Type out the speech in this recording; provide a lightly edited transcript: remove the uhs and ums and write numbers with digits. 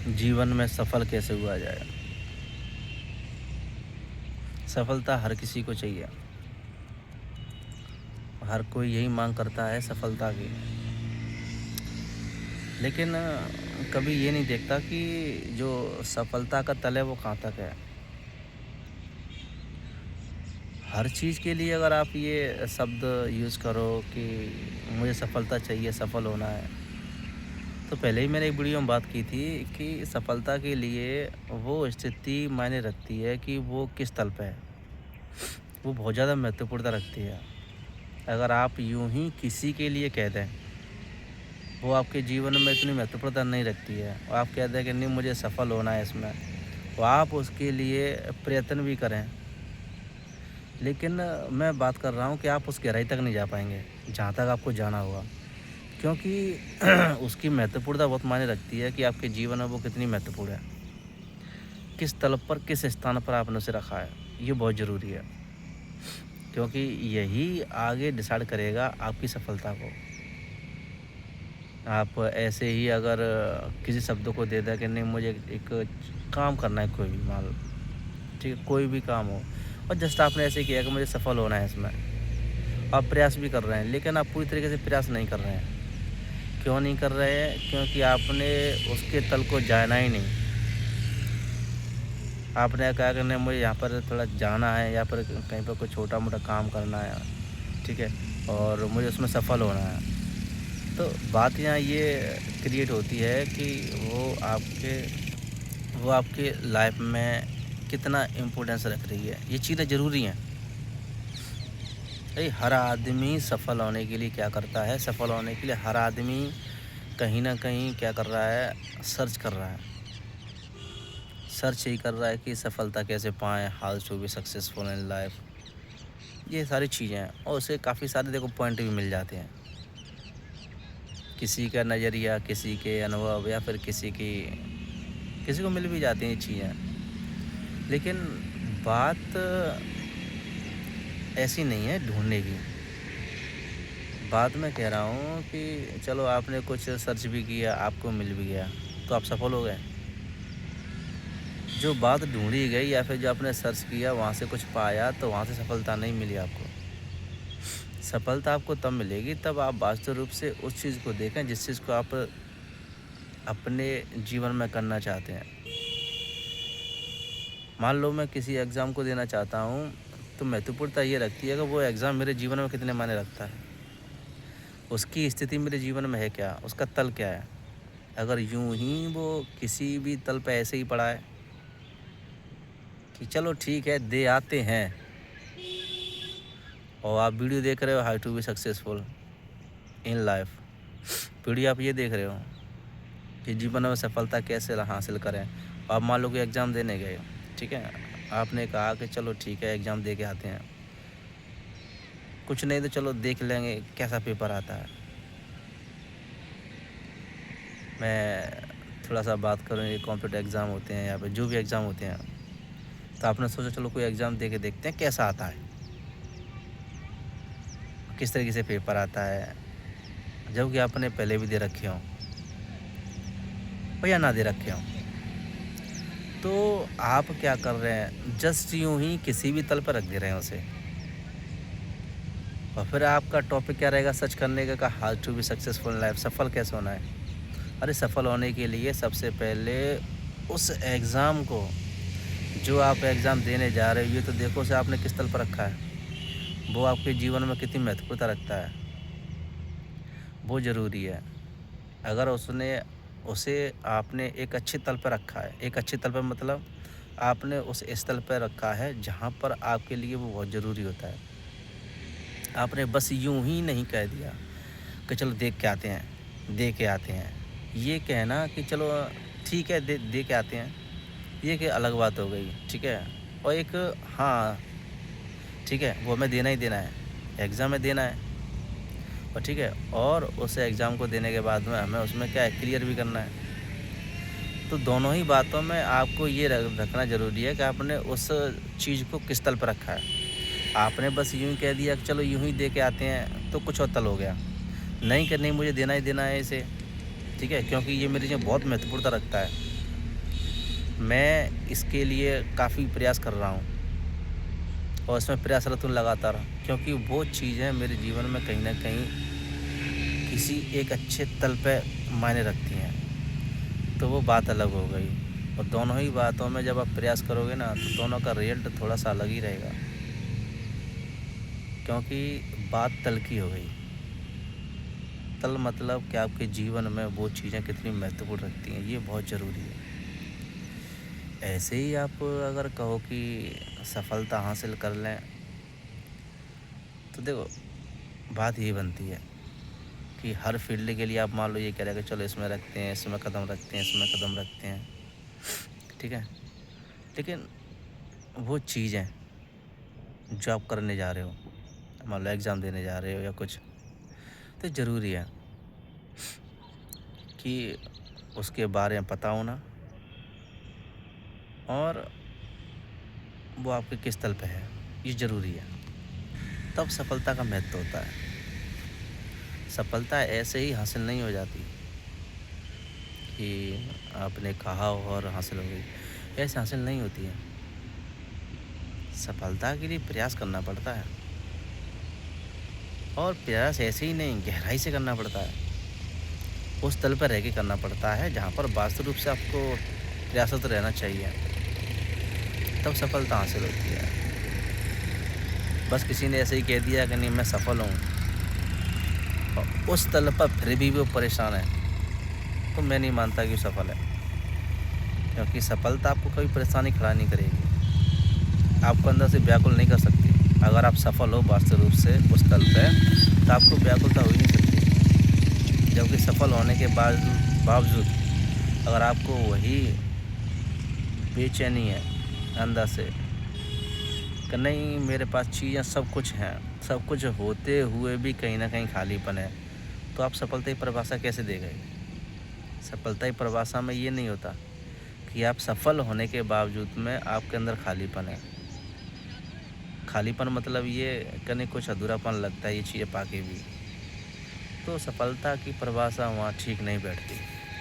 जीवन में सफल कैसे हुआ जाए। सफलता हर किसी को चाहिए। हर कोई यही मांग करता है सफलता की। लेकिन कभी ये नहीं देखता कि जो सफलता का तल है वो कहाँ तक है। हर चीज़ के लिए अगर आप ये शब्द यूज़ करो कि मुझे सफलता चाहिए, सफल होना है, तो पहले ही मैंने एक वीडियो में बात की थी कि सफलता के लिए वो स्थिति मायने रखती है कि वो किस तल पे है। वो बहुत ज़्यादा महत्वपूर्णता रखती है। अगर आप यूं ही किसी के लिए कह दें, वो आपके जीवन में इतनी महत्वपूर्णता नहीं रखती है, और आप कह दें कि नहीं मुझे सफल होना है इसमें, तो आप उसके लिए प्रयत्न भी करें, लेकिन मैं बात कर रहा हूँ कि आप उस गहराई तक नहीं जा पाएंगे जहाँ तक आपको जाना होगा। क्योंकि उसकी महत्वपूर्णता बहुत मायने रखती है कि आपके जीवन में वो कितनी महत्वपूर्ण है, किस तलब पर, किस स्थान पर आपने उसे रखा है। ये बहुत ज़रूरी है, क्योंकि यही आगे डिसाइड करेगा आपकी सफलता को। आप ऐसे ही अगर किसी शब्द को दे दें कि नहीं मुझे एक काम करना है, कोई भी मान लो, ठीक है, कोई भी काम हो, और जस्ट आपने ऐसे किया कि मुझे सफल होना है इसमें, आप प्रयास भी कर रहे हैं, लेकिन आप पूरी तरीके से प्रयास नहीं कर रहे हैं। क्यों नहीं कर रहे हैं? क्योंकि आपने उसके तल को जाना ही नहीं। आपने कहा कि नहीं मुझे यहाँ पर थोड़ा जाना है, या पर कहीं पर कोई छोटा मोटा काम करना है, ठीक है, और मुझे उसमें सफल होना है। तो बात यहाँ ये क्रिएट होती है कि वो आपके लाइफ में कितना इम्पोर्टेंस रख रही है। ये चीज़ें ज़रूरी हैं भाई। हर आदमी सफल होने के लिए क्या करता है, सफल होने के लिए हर आदमी कहीं ना कहीं क्या कर रहा है, सर्च कर रहा है। सर्च यही कर रहा है कि सफलता कैसे पाएँ, how to be successful in life. ये सारी चीज़ें हैं, और उसे काफ़ी सारे देखो पॉइंट भी मिल जाते हैं। किसी का नज़रिया, किसी के अनुभव, या फिर किसी को मिल भी जाती हैं ये चीज़ें। लेकिन बात ऐसी नहीं है ढूँढने की। बात मैं कह रहा हूँ कि चलो आपने कुछ सर्च भी किया, आपको मिल भी गया, तो आप सफल हो गए। जो बात ढूँढी गई या फिर जो आपने सर्च किया वहाँ से कुछ पाया, तो वहाँ से सफलता नहीं मिली आपको। सफलता आपको तब मिलेगी तब आप वास्तव रूप से उस चीज़ को देखें जिस चीज़ को आप अपने जीवन में करना चाहते हैं। मान लो मैं किसी एग्ज़ाम को देना चाहता हूँ, तो महत्वपूर्णता ये रखती है कि वो एग्ज़ाम मेरे जीवन में कितने मायने रखता है, उसकी स्थिति मेरे जीवन में है क्या, उसका तल क्या है। अगर यूं ही वो किसी भी तल पे ऐसे ही पड़ा है कि चलो ठीक है दे आते हैं, और आप वीडियो देख रहे हो how to be successful in life, video आप ये देख रहे हो कि जीवन में सफलता कैसे हासिल करें, आप मान लो कि एग्ज़ाम देने गए, ठीक है, आपने कहा कि चलो ठीक है एग्ज़ाम दे के आते हैं, कुछ नहीं तो चलो देख लेंगे कैसा पेपर आता है। मैं थोड़ा सा बात करूँ, ये कॉम्पिटिटिव एग्ज़ाम होते हैं या फिर जो भी एग्ज़ाम होते हैं, तो आपने सोचा चलो कोई एग्ज़ाम दे के देखते हैं कैसा आता है, किस तरीके से पेपर आता है, जबकि आपने पहले भी दे रखे हों या ना दे रखे हों। तो आप क्या कर रहे हैं, जस्ट यूं ही किसी भी तल पर रख दे रहे हैं उसे, और फिर आपका टॉपिक क्या रहेगा सर्च करने का, how to be successful in life, सफल कैसे होना है। अरे सफल होने के लिए सबसे पहले उस एग्ज़ाम को, जो आप एग्ज़ाम देने जा रहे हो, ये तो देखो उसे आपने किस तल पर रखा है, वो आपके जीवन में कितनी महत्वपूर्णता रखता है, वो ज़रूरी है। अगर उसे आपने एक अच्छे तल पर रखा है, एक अच्छे तल पर मतलब आपने उस स्थल पर रखा है जहाँ पर आपके लिए वो बहुत ज़रूरी होता है। आपने बस यूं ही नहीं कह दिया कि चलो देख के आते हैं, दे के आते हैं। ये कहना कि चलो ठीक है दे के आते हैं, ये कि अलग बात हो गई, ठीक है। और एक हाँ ठीक है वो हमें देना ही देना है, एग्ज़ाम में देना है, और ठीक है, और उस एग्ज़ाम को देने के बाद में हमें उसमें क्या है, क्लियर भी करना है। तो दोनों ही बातों में आपको ये रखना ज़रूरी है कि आपने उस चीज़ को किस तल पर रखा है। आपने बस यूँ ही कह दिया कि चलो यूँ ही दे के आते हैं, तो कुछ और तल हो गया। नहीं कि नहीं मुझे देना ही देना है इसे, ठीक है, क्योंकि ये मेरे लिए बहुत महत्वपूर्णता रखता है, मैं इसके लिए काफ़ी प्रयास कर रहा हूँ और इसमें प्रयासरत हूँ लगातार, क्योंकि वो चीज़ें मेरे जीवन में कहीं न कहीं किसी एक अच्छे तल पे मायने रखती हैं। तो वो बात अलग हो गई, और दोनों ही बातों में जब आप प्रयास करोगे ना, तो दोनों का रिज़ल्ट थोड़ा-सा अलग ही रहेगा, क्योंकि बात तल की हो गई। तल मतलब कि आपके जीवन में वो चीज़ें कितनी महत्वपूर्ण रखती हैं, ये बहुत ज़रूरी है। ऐसे ही आप अगर कहो कि सफलता हासिल कर लें, तो देखो बात यही बनती है कि हर फ़ील्ड के लिए आप मान लो ये कह रहे हैं कि चलो इसमें रखते हैं, इसमें कदम रखते हैं, इसमें कदम रखते हैं, ठीक है? लेकिन वो चीज़ें जो आप करने जा रहे हो, मान लो एग्ज़ाम देने जा रहे हो या कुछ, तो ज़रूरी है कि उसके बारे में पता होना, और वो आपके किस तल पे है, ये ज़रूरी है। तब सफलता का महत्व होता है। सफलता ऐसे ही हासिल नहीं हो जाती कि आपने कहा और हासिल हो गई, ऐसे हासिल नहीं होती है। सफलता के लिए प्रयास करना पड़ता है, और प्रयास ऐसे ही नहीं, गहराई से करना पड़ता है। उस तल पर रह के करना पड़ता है जहाँ पर वास्तविक रूप से आपको प्रयासरत रहना चाहिए, तब सफलता हासिल होती है। बस किसी ने ऐसे ही कह दिया कि नहीं मैं सफल हूँ, और उस तल पर फिर भी वो परेशान है, तो मैं नहीं मानता कि वो सफल है। क्योंकि सफलता आपको कभी परेशानी खड़ा नहीं करेगी, आपको अंदर से व्याकुल नहीं कर सकती। अगर आप सफल हो वास्तविक रूप से उस तल पे, तो आपको व्याकुलता हो ही नहीं सकती। जबकि सफल होने के बावजूद अगर आपको वही बेचैनी है अंदर से कि नहीं मेरे पास चीज़ें सब कुछ हैं, सब कुछ होते हुए भी कहीं न कहीं खालीपन है, तो आप सफलता की परिभाषा कैसे दे गए? सफलता की परिभाषा में ये नहीं होता कि आप सफल होने के बावजूद में आपके अंदर खालीपन है। खालीपन मतलब ये कि नहीं कुछ अधूरापन लगता है ये चीज़ें पाके भी। तो सफलता की परिभाषा वहाँ ठीक नहीं बैठती।